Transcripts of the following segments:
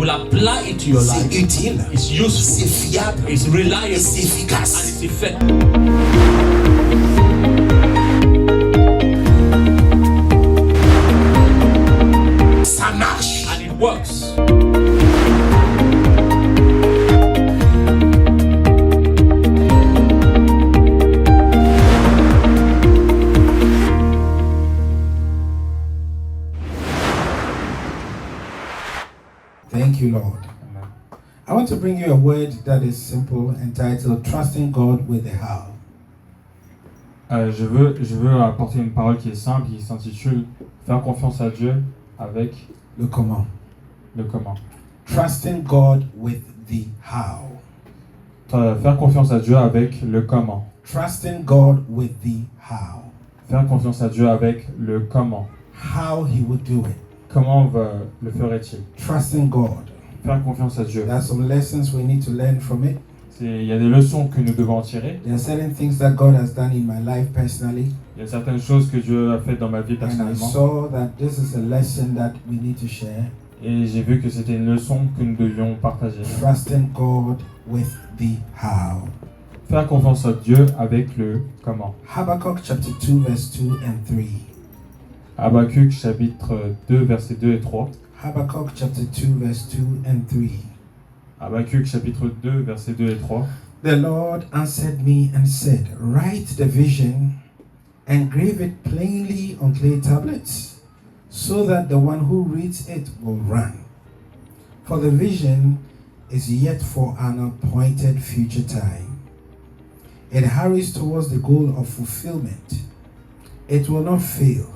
will apply it to your life. C'est utile, It's c'est useful, fiable, it's reliable, c'est and efficace. it's effective. Ça marche. And it works. Thank you, Lord. I want to bring you a word that is simple, entitled Trusting God with the How. Je veux apporter une parole qui est simple, qui s'intitule Faire confiance à Dieu avec Le comment. le comment. Trusting God with the how. Faire confiance à Dieu avec le comment. Trusting God with the how. Faire confiance à Dieu avec le comment. How he would do it. Comment le ferait-il? Trusting God. Faire confiance à Dieu. There are some lessons we need to learn from it. Il y a des leçons que nous devons en tirer. There are certain things that God has done in my life personally. Il y a certaines choses que Dieu a faites dans ma vie And I personnellement. saw that this is a lesson that we need to share. Et j'ai vu que c'était une leçon que nous devions partager. Trusting God with the how. Faire confiance à Dieu avec le comment. Habakkuk chapter 2 verse 2 and 3. Habakkuk chapitre 2 versets 2 et 3. Habakkuk chapter 2 verse 2 and 3. Habakkuk chapitre 2 versets 2 et 3. The Lord answered me and said, write the vision, engrave it plainly on clay tablets, so that the one who reads it will run. For the vision is yet for an appointed future time. It hurries towards the goal of fulfillment. It will not fail.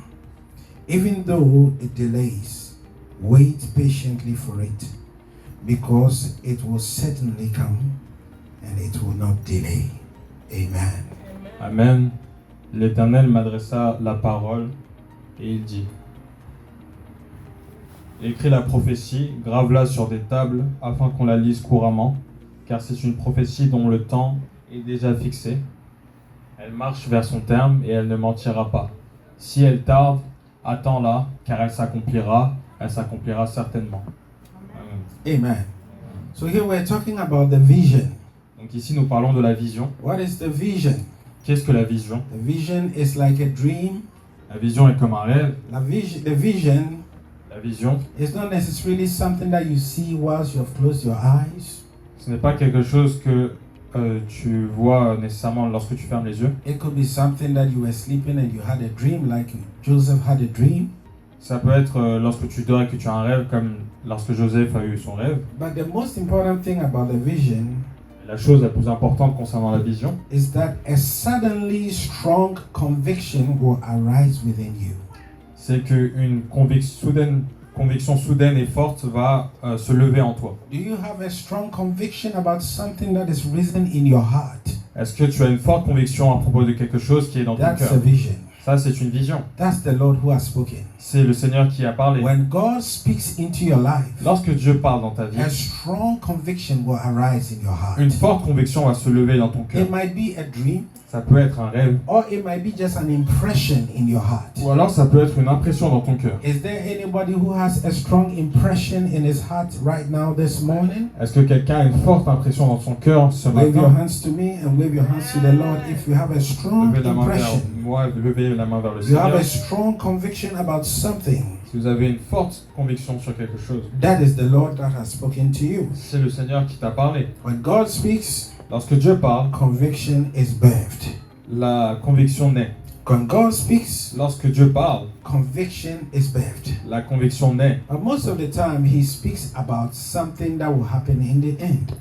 Even though it delays, wait patiently for it, because it will certainly come and it will not delay. Amen. Amen. L'Éternel m'adressa la parole et il dit: écris la prophétie, grave-la sur des tables afin qu'on la lise couramment, car c'est une prophétie dont le temps est déjà fixé. Elle marche vers son terme et elle ne mentira pas. Si elle tarde, attends-la, car elle s'accomplira certainement. Amen. Amen. So here we're talking about the vision. Donc ici nous parlons de la vision. What is the vision? Qu'est-ce que la vision? The vision is like a dream. La vision est comme un rêve. The vision La vision, is not necessarily something that you see whilst you have closed your eyes. ce n'est pas quelque chose que tu vois nécessairement lorsque tu fermes les yeux. It could be something that you were sleeping and you had a dream, like Joseph had a dream. Ça peut être lorsque tu dors et que tu as un rêve, comme lorsque Joseph a eu son rêve. But the most important thing about the vision La chose la plus importante concernant la vision, is that a suddenly strong conviction will arise within you. c'est qu'une conviction soudaine et forte va se lever en toi. Do you have a strong conviction about something that is risen in your heart? Est-ce que tu as une forte conviction à propos de quelque chose qui est dans ton That's cœur? a vision. Ça, c'est une vision. That's the Lord who has spoken. C'est le Seigneur qui a parlé. When God speaks into your life, Lorsque Dieu parle dans ta vie, a strong conviction will arise in your heart. une forte conviction va se lever dans ton cœur. It might be a dream, Ça peut être un rêve, or it might be just an impression in your heart. ou alors ça peut être une impression dans ton cœur. Is there anybody who has a strong impression in his heart right now this morning? Est-ce que quelqu'un a une forte impression dans son cœur ce Wave your matin? hands to me and wave your hands to the Lord if you have a strong Levez la main vers impression. moi, levez la main vers le You have Seigneur. a strong conviction about something. Si vous avez une forte conviction sur quelque chose, That is the Lord that has spoken to you. c'est le Seigneur qui t'a parlé. When God speaks, Lorsque Dieu parle, conviction is birthed. la conviction naît. When God speaks, Lorsque Dieu parle, conviction is birthed. la conviction naît. But most of the time, He speaks about something that will happen in the end.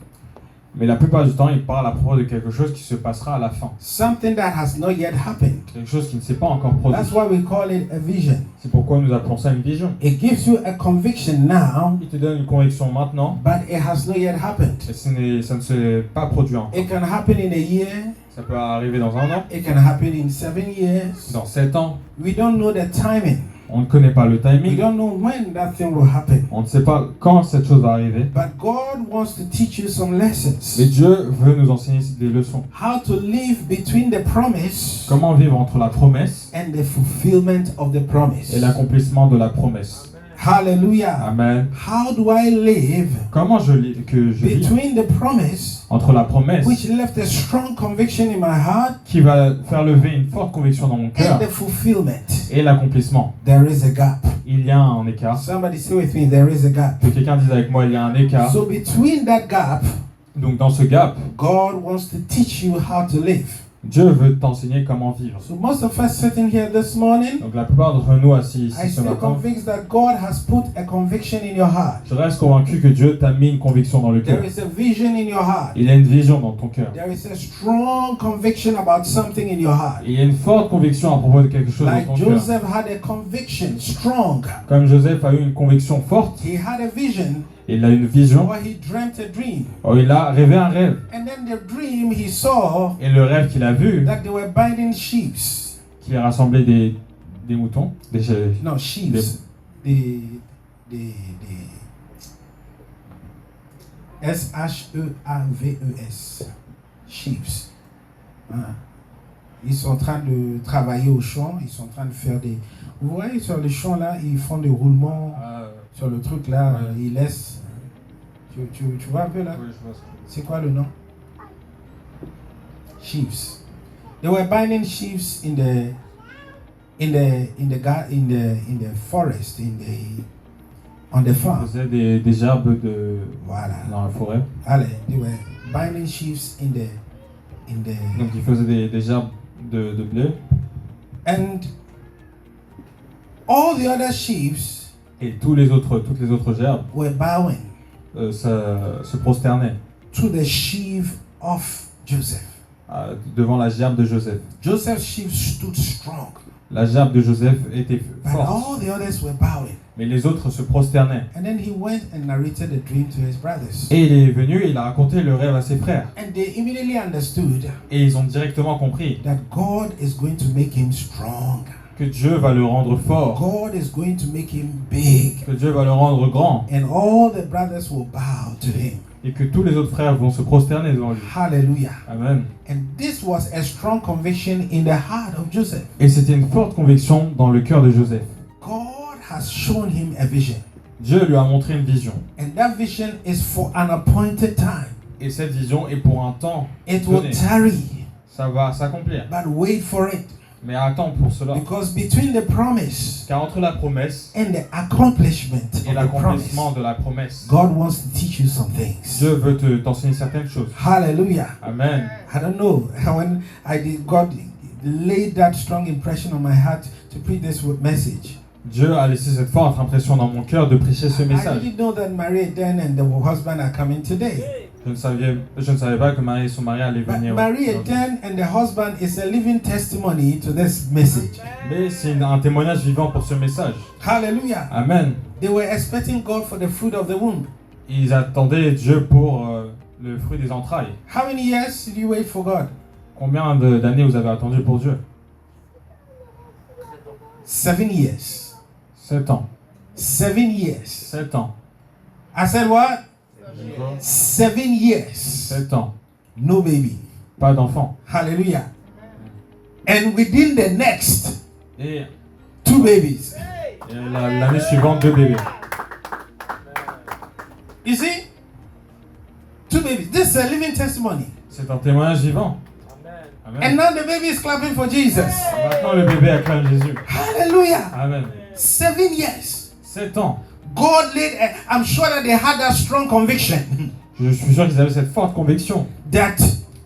Mais la plupart du temps, il parle à propos de quelque chose qui se passera à la fin. Something that has not yet happened. Quelque chose qui ne s'est pas encore produit. That's why we call it a vision. C'est pourquoi nous appelons ça une vision. It gives you a conviction now, Il te donne une conviction maintenant, but it has not yet happened. et ça ne s'est pas produit encore. It can happen in a year. Ça peut arriver dans un an, It can happen in 7 years. dans 7 ans. We don't know the timing. On ne connaît pas le We timing. don't know when that thing will happen. On ne sait pas quand cette chose va arriver. But God wants to teach you some lessons. Mais Dieu veut nous enseigner des leçons. How to live between the promise Comment vivre entre la promesse and the fulfillment of the promise. et l'accomplissement de la promesse. Hallelujah. Amen. How do I live Comment je vis between the promise, entre la promesse which left a strong conviction in my heart, qui va faire lever une forte conviction dans mon cœur and the fulfillment? et l'accomplissement? There is a gap. Il y a un écart. Somebody say with me, there is a gap. Que quelqu'un dise avec moi, il y a un écart. So between that gap, Donc dans ce gap, God wants to teach you how to live. Dieu veut t'enseigner comment vivre. So most of us sitting here this morning, Donc la plupart d'entre nous assis I ici ce still matin, convinced that God has put a conviction in your heart. je reste convaincu que Dieu t'a mis une conviction dans le cœur. There is a vision in your heart. Il y a une vision dans ton cœur. There is a strong conviction about something in your heart. Il y a une forte conviction à propos de quelque chose Like dans ton cœur. Joseph had a conviction, strong. Comme Joseph a eu une conviction forte, He had a vision, il a une vision, or he dreamt a dream. il a rêvé un rêve. And then the dream he saw Et le rêve qu'il a vu, that they were binding sheep. qui a rassemblé des moutons, No, sheep. The S-H-E-A-V-E-S. Sheep. Ils sont en train de travailler au champ, ils sont en train de faire des... Vous voyez sur le champ là, ils font des roulements sur le truc là, ils laissent... Tu vois un peu là? C'est quoi le nom? Sheeps. They were binding sheeps in the forest, on the Ils farm. faisaient des gerbes Voilà. dans la forêt. Allez, they were binding sheeps in the Donc ils faisaient des gerbes de blé. and all the other sheeps Et toutes les autres gerbes were bowing se prosternaient to the sheaf of Joseph. devant la gerbe de Joseph. Joseph's sheep stood strong, La gerbe de Joseph était but forte, all the others were bowing. mais les autres se prosternaient. And then he went and narrated the dream to his brothers. Et il est venu et il a raconté le rêve à ses frères. And they immediately understood Et ils ont directement compris that God is going to make him strong. que Dieu va le rendre fort, God is going to make him big. que Dieu va le rendre grand, And all the brothers will bow to him. et que tous les autres frères vont se prosterner devant lui. Hallelujah. Amen. And this was a strong conviction in the heart of Joseph. Et c'était une forte conviction dans le cœur de Joseph. God has shown him a vision. Dieu lui a montré une vision. And that vision is for an appointed time. Et cette vision est pour un temps It will donné. tarry, Ça va s'accomplir. but wait for it. Mais attends pour cela. Because between the promise Car entre la promesse and the accomplishment et of the l'accomplissement promise, de la promesse, God wants to teach you some things. Dieu veut t'enseigner certaines choses. Hallelujah. Amen. I don't know when God laid that strong impression on my heart to preach this message. Dieu a laissé cette forte impression dans mon cœur de prêcher ce I message. didn't know that Mary Eden and the husband are coming today. Je ne savais pas que Marie et son mari allaient But venir. Mary Eden and the husband is a living testimony to this message. Mais c'est un témoignage vivant pour ce message. Hallelujah. Amen. They were expecting God for the fruit of the womb. Ils attendaient Dieu pour le fruit des entrailles. How many years did you wait for God? Combien d'années vous avez attendu pour Dieu? 7 years. 7 ans. 7 years. 7 ans. I said what? 7 years. 7 ans. No baby. Pas d'enfant. Hallelujah. And within the next, Et 2 babies. l'année suivante, 2 bébés. You see? 2 babies. This is a living testimony. C'est un témoignage vivant. Amen. And now the baby is clapping for Jesus. Maintenant, le bébé acclame Jésus. Hallelujah. Amen. 7 years. 7 ans. God laid, I'm sure that they had that strong conviction Je suis sûr qu'ils avaient cette forte conviction that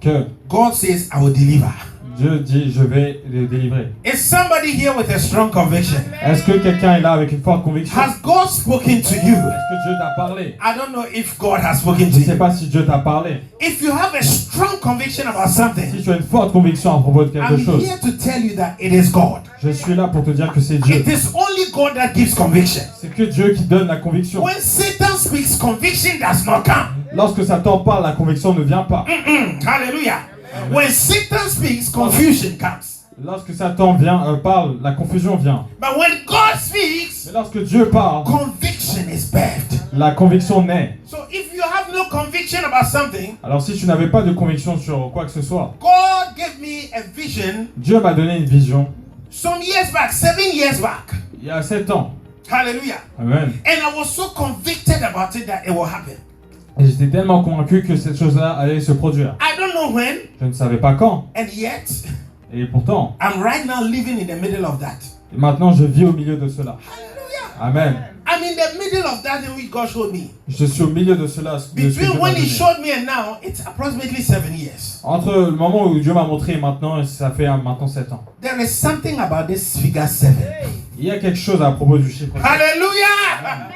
que God says, I will deliver. Dieu dit, je vais les délivrer. Is somebody here with a strong conviction? Est-ce que quelqu'un est là avec une forte conviction? Has God spoken to you? Est-ce que Dieu t'a parlé? I don't know if God has spoken to Je ne sais you. pas si Dieu t'a parlé. If you have a strong conviction about Si something, tu as une forte conviction à propos de quelque I'm chose, here to tell you that it is God. je suis là pour te dire que c'est Dieu. It is only God that gives conviction. C'est que Dieu qui donne la conviction. When Satan speaks, conviction does not come. Lorsque Satan parle, la conviction ne vient pas. Hallelujah. When Satan speaks, confusion comes. Lorsque Satan parle, la confusion vient. But when God speaks, Mais lorsque Dieu parle, conviction is birthed. la conviction naît. So if you have no conviction about something, Alors si tu n'avais pas de conviction sur quoi que ce soit, God gave me a vision Dieu m'a donné une vision some years back, 7 years back. il y a 7 ans. Hallelujah. Amen. And I was so convicted about it that it will happen. Et j'étais tellement convaincu que cette chose-là allait se produire. I don't know when, Je ne savais pas quand. and yet Et pourtant, I'm right now living in the middle of that. et maintenant je vis au milieu de cela. Hallelujah. Amen. I'm in the middle of that in which God showed me. Je suis au milieu de cela. De ce que Dieu Between m'a when He donné. showed me and now, it's approximately 7 years. Entre le moment où Dieu m'a montré et maintenant, ça fait maintenant 7 ans. There is something about this figure 7. Il y a quelque chose à propos du chiffre 7. Hallelujah!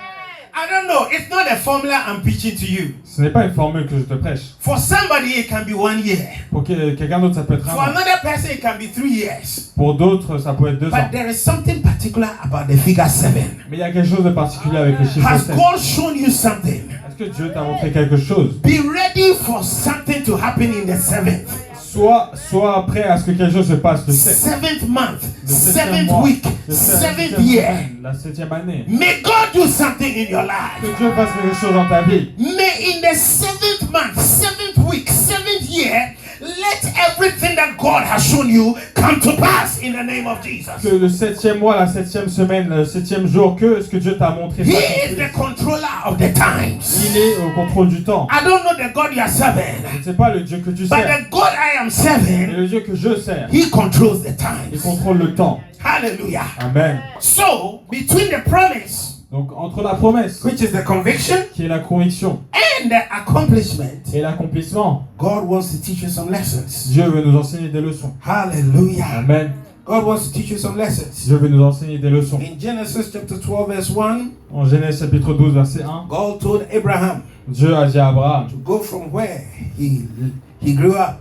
I don't know. It's not a formula I'm preaching to you. Ce n'est pas une formule que je te prêche. For somebody, it can be 1 year. Pour quelqu'un d'autre, ça peut être For un an. another person, it can be 3 years. Pour d'autres, ça peut être 2 ans. But there is something particular about the figure 7. Mais il y a quelque chose de particulier avec le chiffre Has 7. God shown you something? Est-ce que Dieu t'a montré quelque chose? Be ready for something to happen in the 7th. Sois prêt à ce que quelque chose se passe le 7. 7th month, Le 7th mois, week, le 7th 7e year. semaine, la 7e année. May God do something in your life. Que Dieu fasse quelque chose dans ta vie. May in the 7th month, 7th week, 7th year, let everything that God has shown you come to pass in the name of Jesus. Que le 7e mois, la 7e semaine, le 7e jour, que ce que Dieu t'a montré. He is the controller of the times. Il est au contrôle du temps. I don't know the God you are serving, Je ne sais pas le Dieu que tu but sers. the God I am Mais serving, le Dieu que je sers, He controls the il times. contrôle le temps. Hallelujah. Amen. So, between the promise, Donc entre la promesse, which is the conviction, qui est la conviction, and the accomplishment, et l'accomplissement, God wants to teach you some lessons. Dieu veut nous enseigner des leçons. Hallelujah. Amen. God wants to teach you some lessons. Dieu veut nous enseigner des leçons. In Genesis chapter 12 verse 1, En Genèse chapitre 12 verset 1, God told Abraham Dieu a dit à Abraham to go from where he grew up.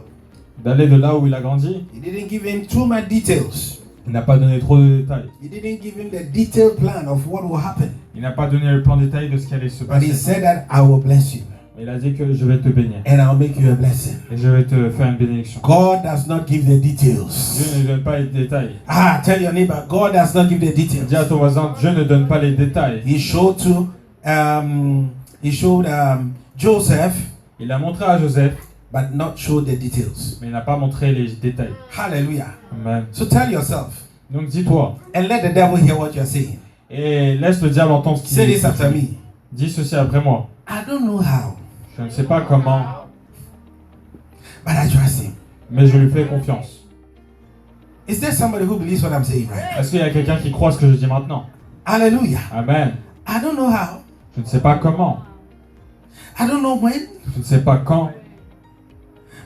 d'aller de là où il a grandi. He didn't give him too much details. Il n'a pas donné trop de détails. He didn't give him the detailed plan of what will happen. Il n'a pas donné le plan détaillé de ce qui allait se But he passer. said that I will bless you Il a dit que je vais te bénir and I'll make you a blessing. et je vais te faire une bénédiction. God does not give the details. Dieu ne donne pas les détails. Tell your neighbor, God does not give the details. Dis à ton voisin, Dieu ne donne pas les détails. He showed Joseph, Il a montré à Joseph, but not showed the details. mais il n'a pas montré les détails. Hallelujah. Amen. So tell yourself Donc dis-toi and let the devil hear what you're saying. et laisse le diable entendre ce qu'il Say dit. this after me. Dis ceci après moi. I don't know how, Je ne sais pas comment, but I trust him. mais je lui fais confiance. Is there somebody who believes what I'm saying right? Est-ce qu'il y a quelqu'un qui croit ce que je dis maintenant? Hallelujah. Amen. I don't know how. Je ne sais pas comment, I don't know when, je ne sais pas quand,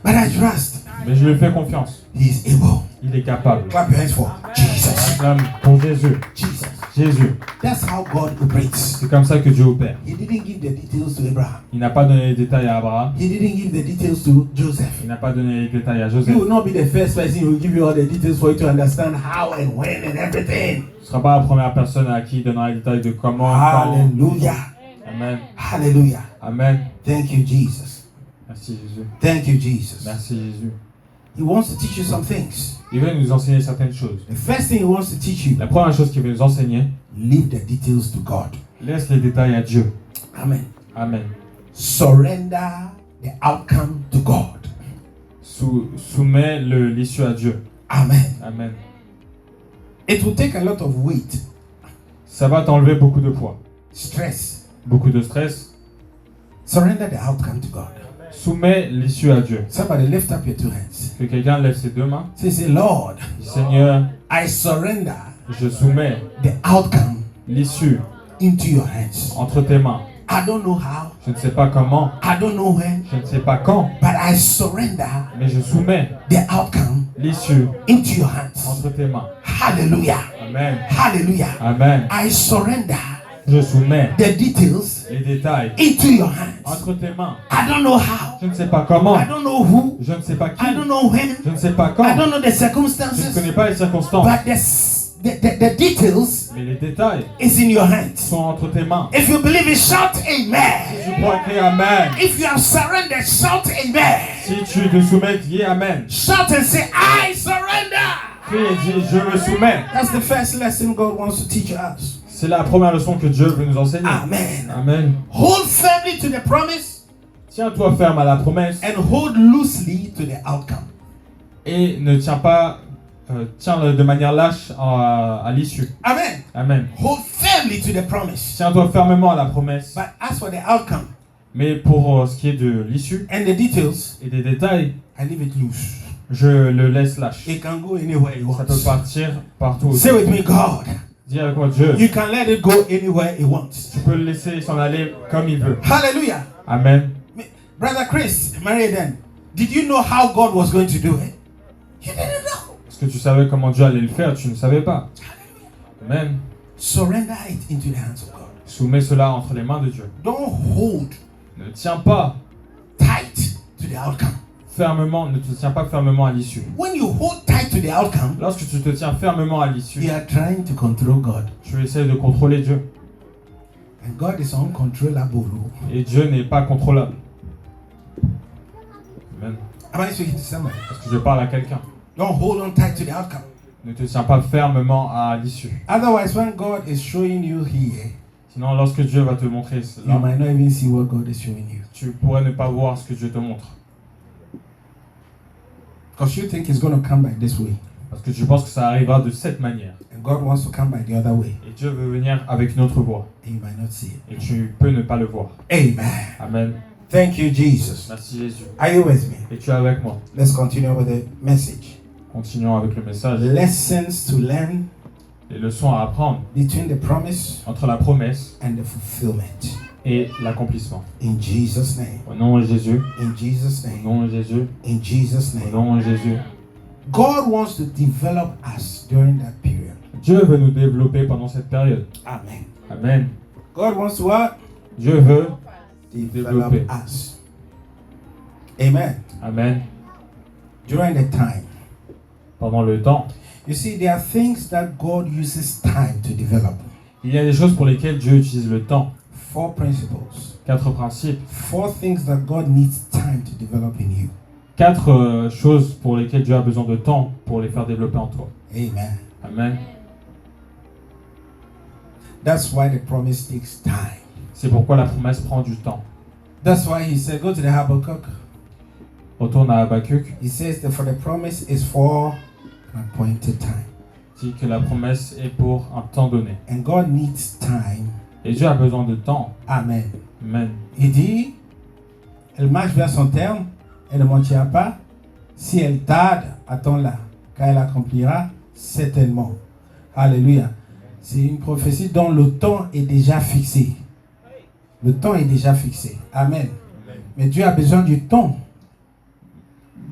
but I trust mais je lui fais confiance. he is able. Il est capable. Clap your hands for Jesus. Acclame pour Jésus. Jesus. Jésus. That's how God operates. C'est comme ça que Dieu opère. He didn't give the details to Abraham. Il n'a pas donné les détails à Abraham. He didn't give the details to Joseph. Il n'a pas donné les détails à You Joseph. will not be the first person who will give you all the details for you to understand how and when and everything. Tu ne seras pas la première personne à qui il donnera les détails de comment. quand. Hallelujah. Amen. Hallelujah. Amen. Thank you, Jesus. Merci Jésus. Thank you, Jesus. Merci Jésus. He wants to teach you some things. Il veut nous enseigner certaines choses. The first thing he wants to teach you, La première chose qu'il veut nous enseigner, leave the details to God. laisse les détails à Dieu. Amen. Amen. Surrender the outcome to God. Soumets l'issue à Dieu. Amen. Amen. It will take a lot of weight, Ça va t'enlever beaucoup de poids, stress. beaucoup de stress. Surrender the outcome to God. Soumets l'issue à Dieu. Somebody lift up your two hands. Que quelqu'un lève ses deux mains. Say, Lord, Dis, Seigneur, I surrender je soumets the outcome l'issue into your hands. entre tes mains. I don't know how, Je ne sais pas comment, I don't know when, je ne sais pas quand, but I surrender mais je soumets the outcome l'issue into your hands. entre tes mains. Hallelujah. Amen. Hallelujah. Amen. I surrender Je soumets the details les détails into your hands. entre tes mains. I don't know how, Je ne sais pas comment, I don't know who, je ne sais pas qui, I don't know when, je ne sais pas I quand, don't know the je ne circumstances, connais pas les circonstances, but the details mais les détails is in your hands. sont entre tes mains. If you believe it, shout amen. Si tu crois, crie Amen. If you have surrendered, shout amen. Si tu te soumets, dis Amen. Shout and say, I surrender. Crie et dis je me soumets. That's the first lesson God wants to teach us. C'est la première leçon que Dieu veut nous enseigner. Amen. Amen. Hold firmly to the promise Tiens-toi ferme à la promesse and hold loosely to the outcome. et ne tiens pas tiens de manière lâche à l'issue. Amen. Amen. Hold firmly to the promise. Tiens-toi fermement à la promesse. But as for the outcome Mais pour ce qui est de l'issue and the details, et des détails, I leave it loose. je le laisse lâche. It can go anywhere it Ça peut wants. partir partout. Say with me, God. Dis avec moi, Dieu, You can let it go anywhere it wants. tu peux le laisser s'en aller comme il veut. Hallelujah. Amen. Brother Chris, Mary then, did you know how God was going to do it? You didn't know. Est-ce que tu savais comment Dieu allait le faire? Tu ne savais pas. Amen. Surrender it into the hands of God. Soumets cela entre les mains de Dieu. Don't hold Ne tiens pas tight to the outcome. fermement, ne te tiens pas fermement à l'issue. When you hold tight to the outcome, Lorsque tu te tiens fermement à you l'issue, are trying to control God. tu essaies de contrôler Dieu. And God is uncontrollable. Et Dieu n'est pas contrôlable. Amen. Am I speaking to somebody? Parce que je parle à quelqu'un. Don't hold on tight to the outcome. Ne te tiens pas fermement à l'issue. Otherwise, when God is showing you here, Sinon, lorsque Dieu va te montrer you cela, might not even see what God is showing you. tu pourrais ne pas voir ce que Dieu te montre. Because you think it's going to come by this way. Parce que tu penses que ça arrivera de cette manière. And God wants to come by the other way. Et Dieu veut venir avec une autre voie. And you might not see it. Et tu peux ne pas le voir. Amen. Amen. Thank you, Jesus. Merci Jésus. Are you with me? Et tu es avec moi. Let's continue with the message. Continuons avec le message. Lessons to learn Les leçons à apprendre between the promise entre la promesse and the fulfillment. et l'accomplissement. In Jesus' name. Au nom de Jésus. In Jesus' Au name. nom de Jésus. In Jesus' Au name. nom de Jésus. God wants to develop us during that period. Dieu veut nous développer pendant cette période. Amen. Amen. God wants to what? Dieu veut Develop développer. us. Amen. Amen. During the time. Pendant le temps. You see, there are things that God uses time to develop. Il y a des choses pour lesquelles Dieu utilise le temps. 4 principles. 4 principes. 4 things that God needs time to develop in you. 4 choses pour lesquelles Dieu a besoin de temps pour les faire développer en toi. Amen. Amen. That's why the promise takes time. C'est pourquoi la promesse prend du temps. That's why he said, go to the Habakkuk. Retourne à Habakkuk. He says that for the promise is for an appointed time. Dit que la promesse est pour un temps donné. And God needs time. Et Dieu a besoin de temps. Amen. Amen. Il dit, elle marche vers son terme, elle ne mentira pas. Si elle tarde, attends-la, car elle accomplira certainement. Alléluia. C'est une prophétie dont le temps est déjà fixé. Le temps est déjà fixé. Amen. Mais Dieu a besoin du temps.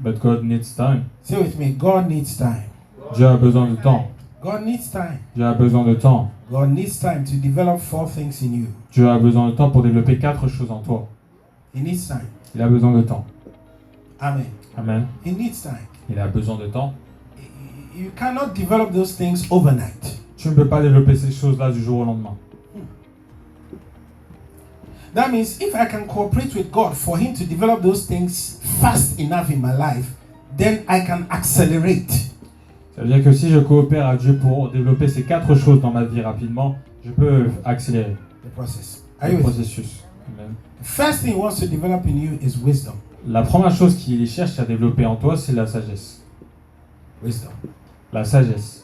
But God needs time. Say with me, God needs time. Dieu a besoin de temps. God needs time. Dieu a besoin de temps. God needs time to develop 4 things in you. Dieu a besoin de temps pour développer 4 choses en toi. He needs time. Il a besoin de temps. Amen. Amen. He needs time. Il a besoin de temps. You cannot develop those things overnight. Tu ne peux pas développer ces choses-là du jour au lendemain. That means if I can cooperate with God for Him to develop those things fast enough in my life, then I can accelerate. Ça veut dire que si je coopère à Dieu pour développer ces 4 choses dans ma vie rapidement, je peux accélérer The process. Are le you with me? processus. Amen. The first thing He wants to develop in you is wisdom. La première chose qu'il cherche à développer en toi, c'est la sagesse. Wisdom. La sagesse.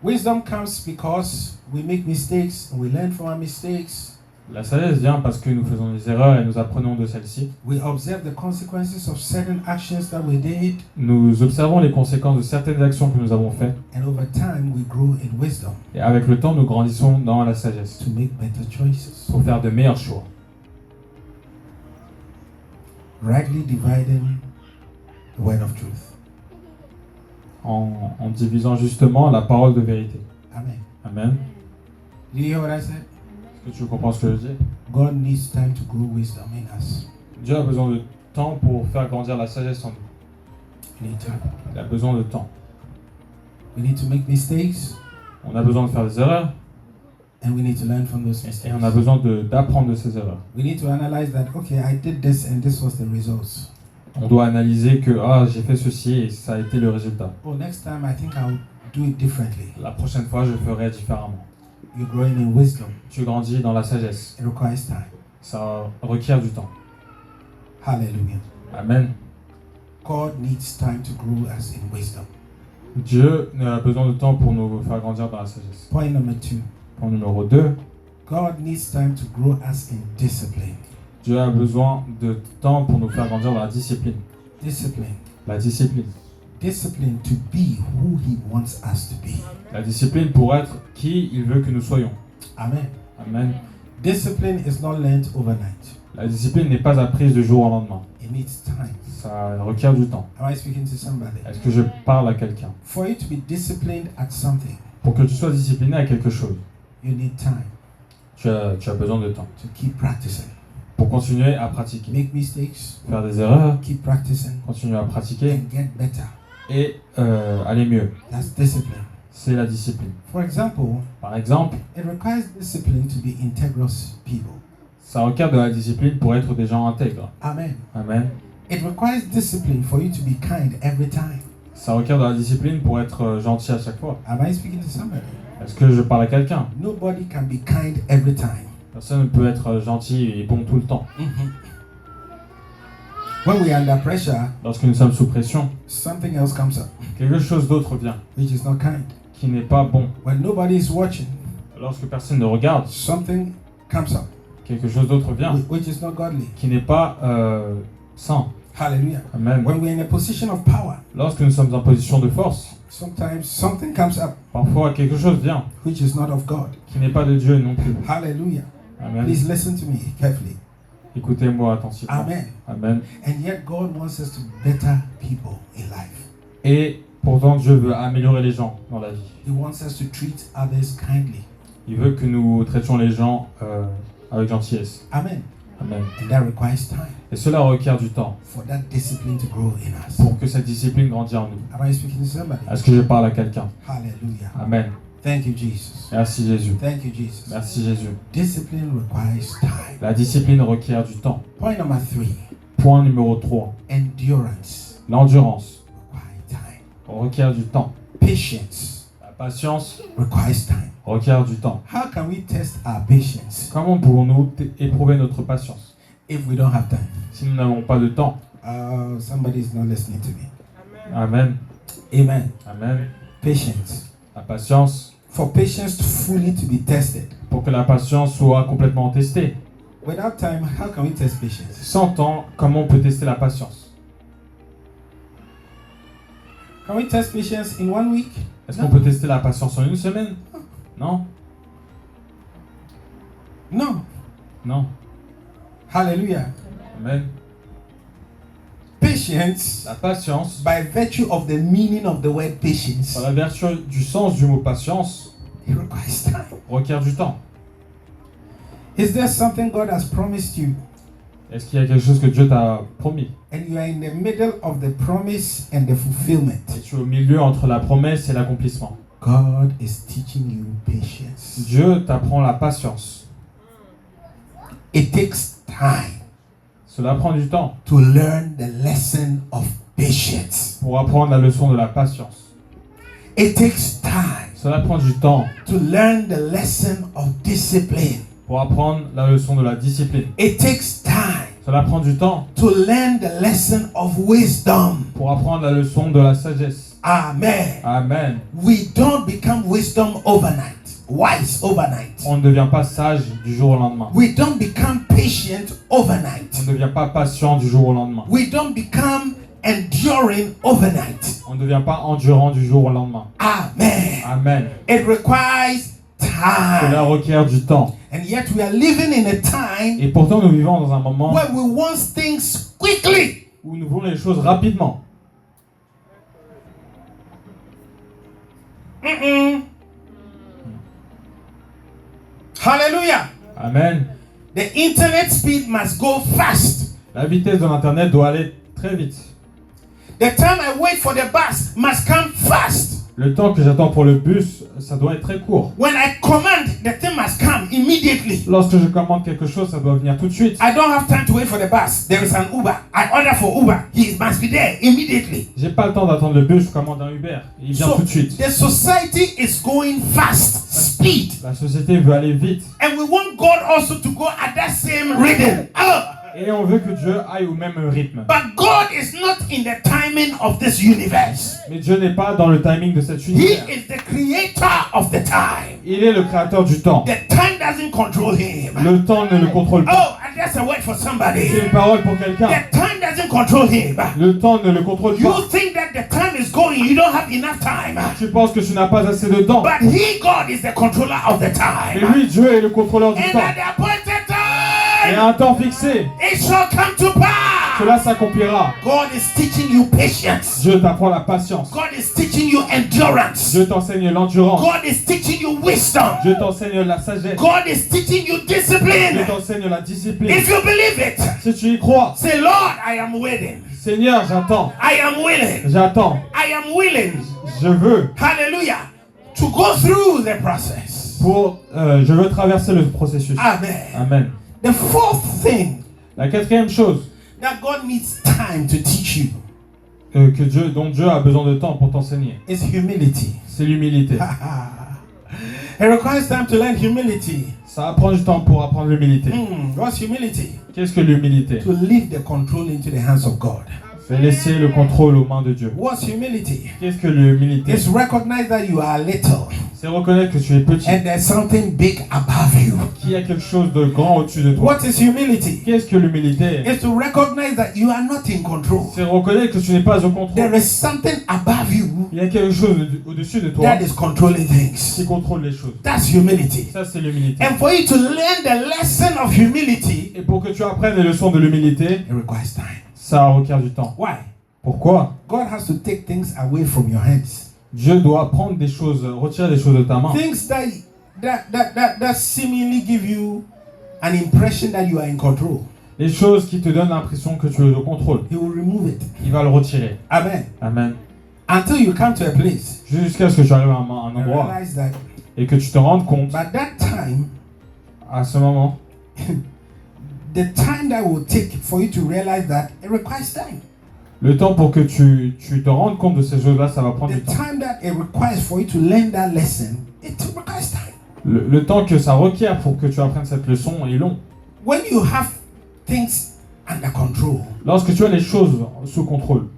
Wisdom comes because we make mistakes and we learn from our mistakes. La sagesse vient parce que nous faisons des erreurs et nous apprenons de celles-ci. We observe the consequences of certain actions that we did, Nous observons les conséquences de certaines actions que nous avons faites. and over time we grow in wisdom Et avec le temps, nous grandissons dans la sagesse to make better choices. pour faire de meilleurs choix. Rightly dividing the word of truth. En divisant justement la parole de vérité. Amen. Amen. Do you hear what I said? Est-ce que tu comprends ce que je dis? God needs time to grow wisdom in us. Dieu a besoin de temps pour faire grandir la sagesse en nous. We need time. Il a besoin de temps. We need to make mistakes, On a besoin de faire des erreurs and we need to learn from those et mistakes. on a besoin d'apprendre de ces erreurs. We need to analyze that, okay, I did this and this was the results. On doit analyser que j'ai fait ceci et ça a été le résultat. Oh, next time I think I'll do it differently. La prochaine fois, je ferai différemment. You're growing in wisdom. Tu grandis dans la sagesse. It requires time. Ça requiert du temps. Hallelujah. Amen. God needs time to grow us in wisdom. Dieu a besoin de temps pour nous faire grandir dans la sagesse. Point number 2. Point numéro 2, God needs time to grow us in discipline. Dieu a besoin de temps pour nous faire grandir dans la discipline. Discipline. La discipline. Discipline to be who He wants us to be. La discipline pour être qui il veut que nous soyons. Amen. Amen. Discipline is not learned overnight. La discipline n'est pas apprise du jour au lendemain. It needs time. Ça requiert du temps. Am I speaking to somebody? Est-ce que je parle à quelqu'un? For you to be disciplined at something, Pour que tu sois discipliné à quelque chose, you need time tu as besoin de temps. to keep practicing. Pour continuer à pratiquer. Make mistakes, Faire des erreurs, keep practicing, continuer à pratiquer and get better. et aller mieux. That's discipline. C'est la discipline. For example, Par exemple, it requires discipline to be integrous people. ça requiert de la discipline pour être des gens intègres. Amen. Amen. It requires discipline for you to be kind every time. Ça requiert de la discipline pour être gentil à chaque fois. Am I speaking to somebody? Est-ce que je parle à quelqu'un? Nobody can be kind every time. Personne ne peut être gentil et bon tout le temps. When we are under pressure, Lorsque nous sommes sous pression, something else comes up, quelque chose d'autre vient, which is not kind. qui n'est pas bon. When nobody is watching, Lorsque personne ne regarde, something comes up, quelque chose d'autre vient, which is not godly. qui n'est pas sain. Hallelujah. Amen. When we're in a position of power, Lorsque nous sommes en position de force, sometimes something comes up, parfois quelque chose vient, which is not of God. qui n'est pas de Dieu non plus. Hallelujah. Amen. Please listen to me carefully. Écoutez-moi attentivement. Amen. Amen. And yet God wants us to better people in life. Et pourtant, Dieu veut améliorer les gens dans la vie. He wants us to treat others kindly. Il veut que nous traitions les gens avec gentillesse. Amen. Amen. And that requires time Et cela requiert du temps for that discipline to grow in us. pour que cette discipline grandisse en nous. Am I speaking to somebody? Est-ce que je parle à quelqu'un? Hallelujah. Amen. Thank you, Jesus. Merci Jésus. Thank you, Jesus. Merci Jésus. Discipline requires time. La discipline requiert du temps. Point number 3. Point numéro 3. Endurance L'endurance requires time. requiert du temps. Patience La patience requires time. requiert du temps. How can we test our patience Comment pouvons-nous éprouver notre patience if we don't have time? si nous n'avons pas de temps? Somebody is not listening to me. Amen. Amen. Amen. Patience. La patience, For patience to fully to be tested. pour que la patience soit complètement testée. Without time, how can we test patience? Sans temps, comment on peut tester la patience? Can we test patience in 1 week? Est-ce qu'on peut tester la patience en une semaine? Non. No. Non. Hallelujah. Amen. Patience, La patience, by virtue of the meaning of the word patience, par la vertu du sens du mot patience, it requires time. requiert du temps. Is there something God has promised you Est-ce qu'il y a quelque chose que Dieu t'a promis? and you are in the middle of the promise and the fulfillment? Et tu es au milieu entre la promesse et l'accomplissement. God is teaching you patience. Dieu t'apprend la patience. It takes time Cela prend du temps to learn the lesson of patience. pour apprendre la leçon de la patience. It takes time Cela prend du temps to learn the lesson of discipline. pour apprendre la leçon de la discipline. It takes time Cela prend du temps to learn the lesson of wisdom. pour apprendre la leçon de la sagesse. Amen. Amen. We don't become wisdom overnight, wise overnight. On ne devient pas sage du jour au lendemain. We don't become patient On overnight. ne devient pas patient du jour au lendemain. We don't become enduring overnight. On ne devient pas endurant du jour au lendemain. Amen. Amen. It requires Cela time. requiert du temps. And yet we are living in a time Et pourtant, nous vivons dans un moment where we want things quickly. où nous voulons les choses rapidement. Hallelujah. Amen. The internet speed must go fast. La vitesse de l'Internet doit aller très vite. The time I wait for the bus must come fast. Le temps que j'attends pour le bus, ça doit être très court. When I command, the thing must come immediately. Lorsque je commande quelque chose, ça doit venir tout de suite. I don't have time to wait for the bus. There is an Uber. I order for Uber. He must be there immediately. J'ai pas le temps d'attendre le bus, je commande un Uber. Et il vient So tout de suite. the society is going fast, speed. La société veut aller vite. And we want God also to go at that same rhythm. Oh. Et on veut que Dieu aille au même rythme. But God is not in the timing of this universe. Mais Dieu n'est pas dans le timing de cet He univers. is the creator of the time. Il est le créateur du temps. The time doesn't control him. Le temps ne le contrôle pas. Oh, and that's a word for somebody. C'est une parole pour quelqu'un. The time doesn't control him. Le temps ne le contrôle You pas. think that the time is going, you don't have enough time. Tu penses que tu n'as pas assez de temps. But he, God, is the controller of the Mais time. lui, Dieu est le contrôleur du And temps. at the appointed Et à time, un temps fixé, it shall come to pass. cela s'accomplira. God is teaching you patience. Dieu t'apprend la patience. God is teaching you endurance. Dieu t'enseigne l'endurance. God is teaching you wisdom. Dieu t'enseigne la sagesse. God is teaching you Dieu discipline. t'enseigne la discipline. If you believe it, Si tu y crois, say, Lord, I am willing. Seigneur, j'attends. I am willing. J'attends. I am willing. Je veux. Hallelujah. To go through the process. Je veux traverser le processus. Amen. Amen. The fourth thing La quatrième chose that God needs time to teach you dont Dieu a besoin de temps pour t'enseigner, is humility. c'est l'humilité. It requires time to learn humility. Ça prend du temps pour apprendre l'humilité. What's humility? Qu'est-ce que l'humilité? To leave the control into the hands of God. C'est laisser le contrôle aux mains de Dieu. What's humility? Qu'est-ce que l'humilité? It's recognize that you are little C'est reconnaître que tu es petit, and there's something big above you. qu'il y a quelque chose de grand au-dessus de toi. What is humility? Qu'est-ce que l'humilité? It's to recognize that you are not in control. C'est reconnaître que tu n'es pas au There contrôle. is something above you Il y a quelque chose au-dessus de toi that is controlling things. qui contrôle les choses. That's humility. Ça, c'est l'humilité. And for you to learn the lesson of humility, Et pour que tu apprennes les leçons de l'humilité, it requires time. ça requiert du temps. Why? Pourquoi? God has to take things away from your hands. Dieu doit prendre des choses, retirer des choses de ta main. Things that seemingly give you an impression that you are in control. Les choses qui te donnent l'impression que tu es au contrôle. He will remove it. Il va le retirer. Amen. Amen. Until you come to a place Jusqu'à ce que tu arrives à un and endroit realize that et que tu te rendes compte, by that time, à ce moment, the time that will take for you to realize that it requires time. le temps pour que tu te rendes compte de ces choses-là, ça va prendre The du temps. time that it requires for you to learn that lesson, it requires time. Le temps que ça requiert pour que tu apprennes cette leçon est long. When you have things under control, Lorsque tu as les choses sous contrôle,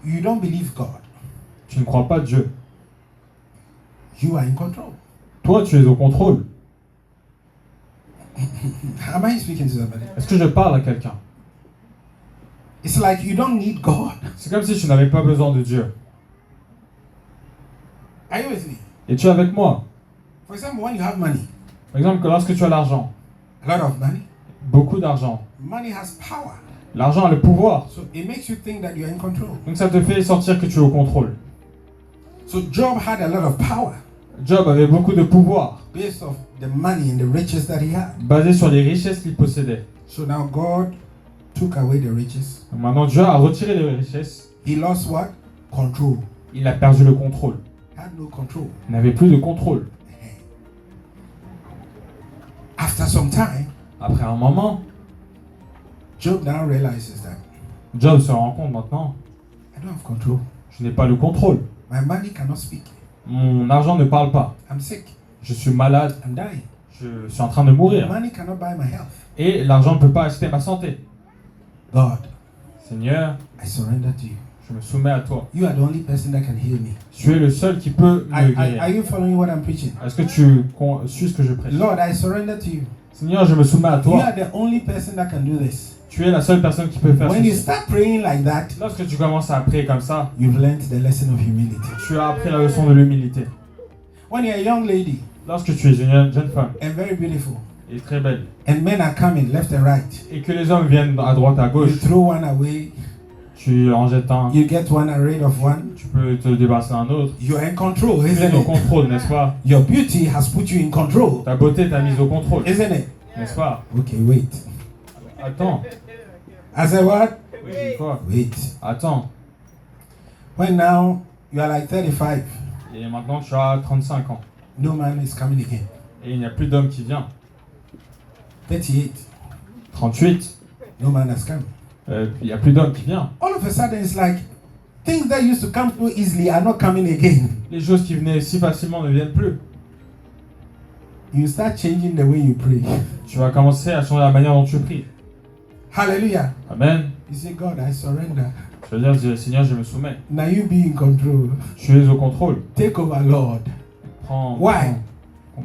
you don't believe God. tu ne crois pas Dieu. You are in control. Toi, tu es au contrôle. Am I speaking to somebody? Est-ce que je parle à quelqu'un? It's like you don't need God. C'est comme si tu n'avais pas besoin de Dieu. Are you with me? Es-tu avec moi? For example, when you have money, Par exemple, lorsque tu as l'argent, a lot of money, beaucoup d'argent, money has power. l'argent a le pouvoir. So it makes you think that you're in control. Donc ça te fait sentir que tu es au contrôle. So Job had a lot of power Job avait beaucoup de pouvoir, based off the money and the riches that he had. basé sur les richesses qu'il possédait. So now God took away the riches. Donc maintenant, Dieu a retiré les richesses. He lost what? Control. Il a perdu le contrôle. Had no control. Il n'avait plus de contrôle. After some time, Après un moment, Job now realizes that Job se rend compte maintenant, I don't have control. je n'ai pas le contrôle. My money cannot speak. Mon argent ne parle pas. I'm sick. Je suis malade. I'm dying. Je suis en train de mourir. Money cannot buy my health. Et l'argent ne peut pas acheter ma santé. God, Seigneur, I surrender to you. je me soumets à toi. You are the only person that can heal me. Tu es le seul qui peut me Are guérir. you following what I'm preaching? Est-ce que tu suis ce que je prêche? Lord, I surrender to you. Seigneur, je me soumets à You toi. are the only person that can do this. Tu es la seule personne qui peut faire When you ceci. start praying like that, Lorsque tu commences à prier comme ça, you've learned the lesson of humility. tu as appris la leçon de l'humilité. When you're a young lady Lorsque tu es une jeune femme and very beautiful, et très belle, and men are coming left and right, et que les hommes viennent à droite, à you gauche, throw one away, tu en jettes un, you get one rid of one, tu peux te débarrasser d'un autre. you're in control, Tu isn't es au it? contrôle, n'est-ce pas? Your beauty has put you in control, Ta beauté t'a mise au contrôle, isn't it? n'est-ce pas? Okay, wait. Attends. I said what? Oui, dis quoi? Wait. Attends. When now you are like 35, Et maintenant tu as 35 ans. no man is coming again. Et il n'y a plus d'homme qui vient. 38, 38. no man has come. Il n'y a plus d'homme qui vient. All of a sudden, it's like things that used to come so easily are not coming again. Les choses qui venaient si facilement ne viennent plus. You start changing the way you pray. Tu vas commencer à changer la manière dont tu pries. Hallelujah. Amen. You say, God, I surrender. Je veux dire, Seigneur, je me soumets. Now you be in control. Tu es au contrôle. Take over, Lord. Prends. Why?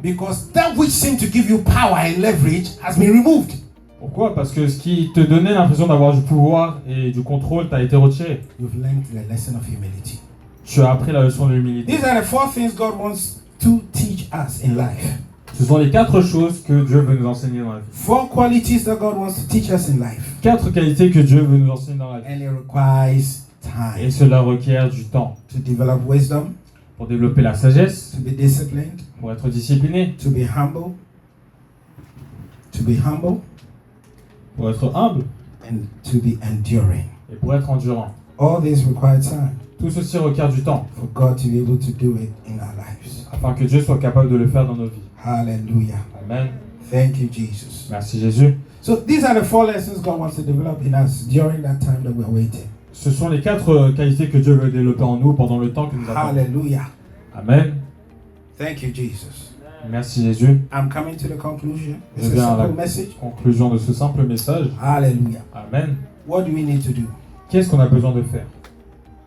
Because that which seemed to give you power and leverage has been removed. Pourquoi? Parce que ce qui te donnait l'impression d'avoir du pouvoir et du contrôle t'a été retiré. You've learned the lesson of humility. Tu as appris la leçon de l'humilité. These are the 4 things God wants to teach us in life. Ce sont les 4 choses que Dieu veut nous enseigner dans la vie. 4 qualities that God wants to teach us in life. 4 qualités que Dieu veut nous enseigner dans la vie. And it requires Et time cela requiert du temps to develop wisdom, pour développer la sagesse, to be disciplined, pour être discipliné, to be humble, pour être humble and to be enduring. et pour être endurant. All this requires time Tout ceci requiert du temps for God to be able to do it in our lives. afin que Dieu soit capable de le faire dans nos vies. Hallelujah. Amen. Thank you, Jesus. Merci Jésus. So these are the 4 lessons God wants to develop in us during that time that we're waiting. Ce sont les 4 qualités que Dieu veut développer en nous pendant le temps que nous attendons. Hallelujah. Amen. Thank you, Jesus. Merci Jésus. I'm coming to the conclusion. Je It's a viens à la simple message. conclusion de ce simple message. Hallelujah. Amen. What do we need to do? Qu'est-ce qu'on a besoin de faire?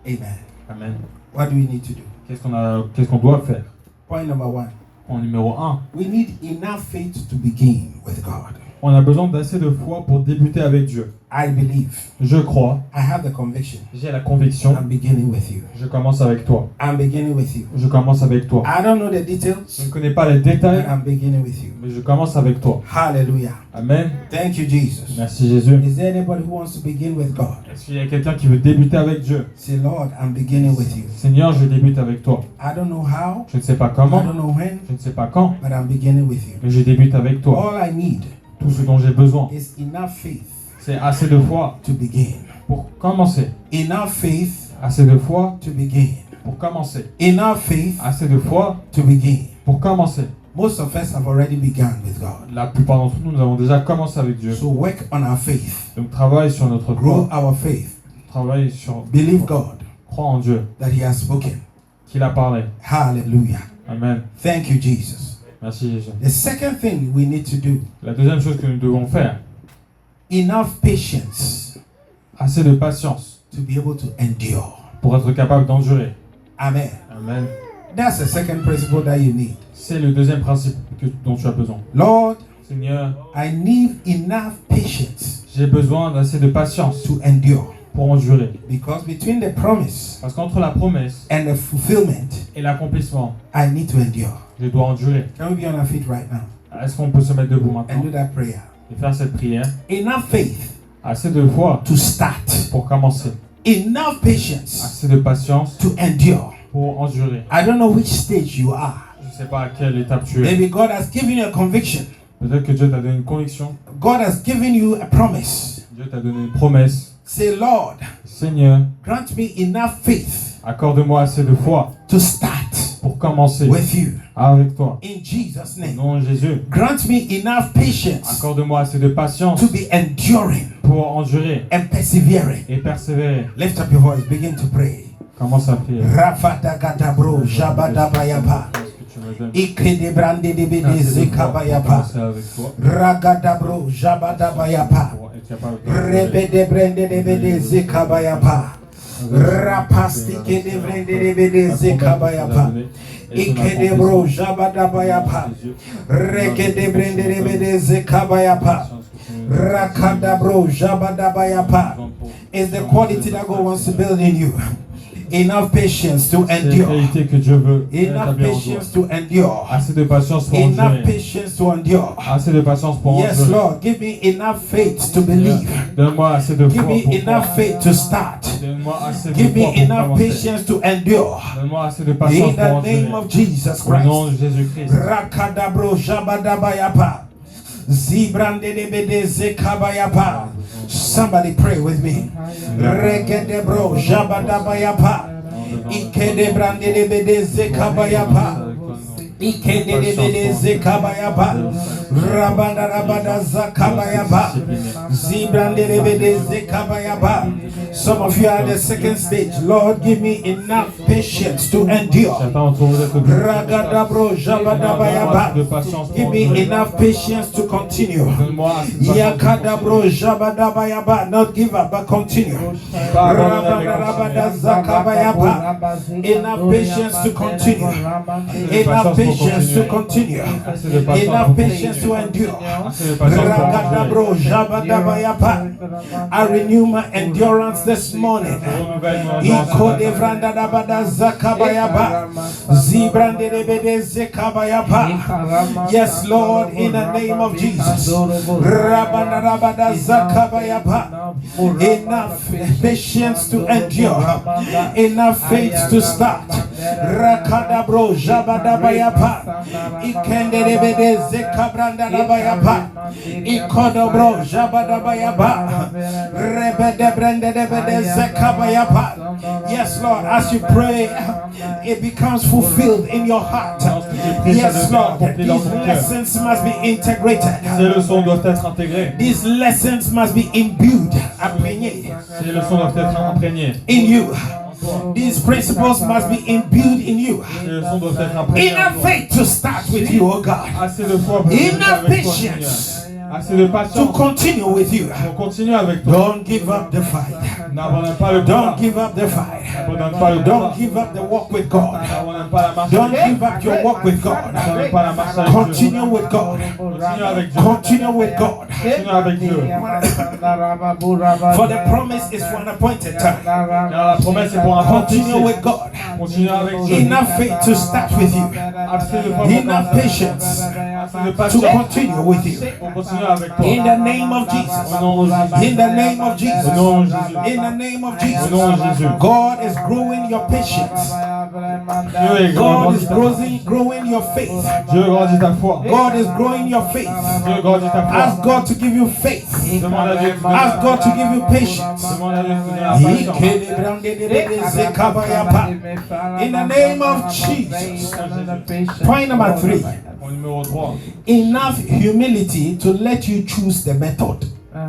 Amen. Amen. What do we need to do? Qu'est-ce qu'on doit faire? Point number 1. En numéro 1, We need enough faith to begin with God. on a besoin d'assez de foi pour débuter avec Dieu. I believe. Je crois, I have the conviction. j'ai la conviction, I'm beginning with you. je commence avec toi. I'm beginning with you. Je commence avec toi. I don't know the Je details, ne connais pas les détails, but I'm beginning with you. mais je commence avec toi. Hallelujah. Amen. Thank you, Jesus. Merci Jésus. Is there anybody who wants to begin with God? Est-ce qu'il y a quelqu'un qui veut débuter avec Dieu? Say, Lord, I'm beginning with you. Seigneur, je débute avec toi. I don't know how, Je ne sais pas I comment, don't know when, je ne sais pas quand, but I'm beginning with you. mais je débute avec toi. All I need Tout ce dont j'ai besoin, is enough faith c'est assez de foi to begin. pour commencer. Enough faith Assez de foi to begin. pour commencer. Enough faith Assez de foi to begin. pour commencer. Most of us have already begun with God. La plupart d'entre nous, nous avons déjà commencé avec Dieu. So work on our faith. Donc travaille sur notre Grow foi. our faith. Travaille sur... Believe God Crois en Dieu, that He has spoken. qu'il a parlé. Hallelujah. Amen. Thank you, Jesus. Merci Jésus. The second thing we need to do, La deuxième chose que nous devons faire, enough patience assez de patience to be able to endure. pour être capable d'endurer. Amen. Amen. That's the second principle that you need. C'est le deuxième principe dont tu as besoin. Lord, Seigneur, I need enough patience j'ai besoin d'assez de patience to endure. pour endurer. Because between the promise Parce qu'entre la promesse and the fulfillment, et l'accomplissement, I need to endure. je dois endurer. Can we be on our feet right now Est-ce qu'on peut se mettre debout and maintenant do that prayer? et faire cette prière? Enough faith Assez de foi to start. pour commencer. Enough patience Assez de patience to endure. pour endurer. I don't know which stage you are. Je ne sais pas à quelle étape tu es. Maybe God has given you a conviction. Peut-être que Dieu t'a donné une conviction. God has given you a promise. Dieu t'a donné une promesse. Say, Lord, Seigneur, grant me enough faith accorde-moi assez de foi to start pour commencer with you. avec toi. In Jesus' Au name. nom de Jésus, Grant me enough patience accorde-moi assez de patience to be enduring pour endurer and persevering. et persévérer. Lift up your voice. Begin to pray. Commence à prier. Rafadagadabro, jabadabayaba. Ce que tu me donnes. Ikedebrandedebede zekabayaba. Commencer avec toi Ragadabro, jabadabayaba. pour être capable de Rebedebrandedebede zekabayaba. Rapastikedebrandedebede zekabayaba. Ikedebro, jabadabayaba. Regedebrandedebede zekabayaba. Rakadabro, jabadabayaba. Is the quality that God wants to build in you. Enough patience to C'est la endure. qualité que Dieu veut Enough établir en toi. patience to endure. Assez de patience pour Enough endurer. patience to endure. Assez de patience pour Yes, endurer. Lord, give me enough faith to believe. Donne-moi assez de Give foi me pour enough croire. faith to start. Donne-moi assez de Give foi me pour enough commencer. patience to endure. Donne-moi assez de In patience pour the endurer. name of Jesus Au nom Christ. de Jésus-Christ. Rakadabro jabadabayapa. Zibrandedebede zekabayapa. Somebody pray with me. Regedebro jabadabayapa. Ikedebrandedebede zekabayapa. Ikedebede zekabayaba. Rabanda rabada zakabayaba. Zibrandebede zekabayaba. Some of you are at the second stage. Lord, give me enough patience to endure. Certains d'entre vous êtes au deuxième stage. Ragadabro jabadabayaba. De patience pour Give me endurer. enough patience to continue. Donne-moi assez de patience Yakadabro jabadabayaba. Not give up, but continue. Pas abandonner avec Rabada continuer. zakabayaba. Enough patience to continue. Enough patience to continue. Assez de patience Enough pour patience to continuer. endure. Assez de patience pour endurer. Ragadabro jabadabayaba. I renew my endurance this morning. Renouvelle mon endurance ce Iko matin. devranda dabada zakabayaba. Zibrande debede zekabayaba. Yes, Lord, in the name of Jesus. Rabanda rabada zakabayaba. Enough patience to endure. Enough faith to start. Rakadabro jabadabayaba. Ikende debede zekabranda dabayaba. Ikodobro jabadabayaba. Rebede brende debede zekabayaba. Yes, Lord, as you pray, it becomes fulfilled in your heart. Yes, Lord, these lessons must be integrated. Ces leçons doivent être intégrées. These lessons must be imbued, impregnés Ces leçons doivent être imprégnées. in you. These principles must be imbued in you. Ces leçons doivent être imprégnées. Enough faith to start with you, oh God. Assez de foi pour Enough avec toi, patience Seigneur. Assez de to patience continue with you. pour continuer avec toi. Don't give up the fight. N'abandonne pas le combat. Don't give up the fight. N'abandonne pas le combat. Don't give up the walk with God. N'abandonne pas la marche Don't avec Dieu. give up your walk with God. N'abandonne pas la marche avec Dieu. Continue with God. Continue avec Dieu. Continue with God. Continue avec Dieu. For the promise is for an appointed time. Car la promesse est pour un temps fixé. Continue with God. Continue avec Dieu. Enough faith to start with you. Assez de foi pour Enough commencer. patience Assez de to patience continue with you. pour continuer avec toi. In the name of Jesus. Au nom de Jésus. In the name of Jesus. Au nom de Jésus. In the name of Au Jesus. nom de Jésus. God is growing your patience. Dieu est grand. God is growing your faith. Dieu grandit ta foi. God is growing your faith. Dieu grandit ta foi. Ask God to give you faith. Demande à Dieu de te donner Ask God to give you patience. Demande à Dieu de te donner la patience. In the name of Jesus. Point number 3. Point numéro 3. Enough humility to let you choose the method.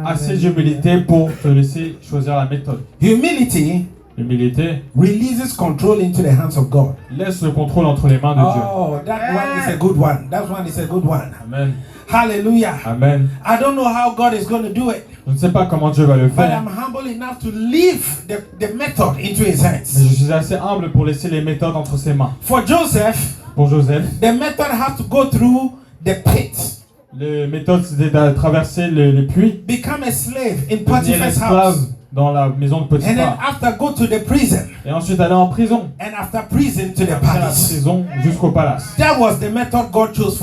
Assez d'humilité pour te laisser choisir la méthode. Humility L'humilité releases control into the hands of God. laisse le contrôle entre les mains de Dieu. Oh, that one is a good one. That one is a good one. Amen. Hallelujah. Amen. I don't know how God is going to do it, Je ne sais pas comment Dieu va le but faire, I'm humble enough to leave the method into his mais hands. je suis assez humble pour laisser les méthodes entre ses mains. For Joseph, Pour Joseph, the method had to go through the pit, les méthodes c'était de traverser les puits, become a slave in devenir Potiphar's esclave house, dans la maison de and then Potiphar, after go to the prison, et ensuite aller en prison, and after prison to the après la palace. prison jusqu'au palace. That was the method God chose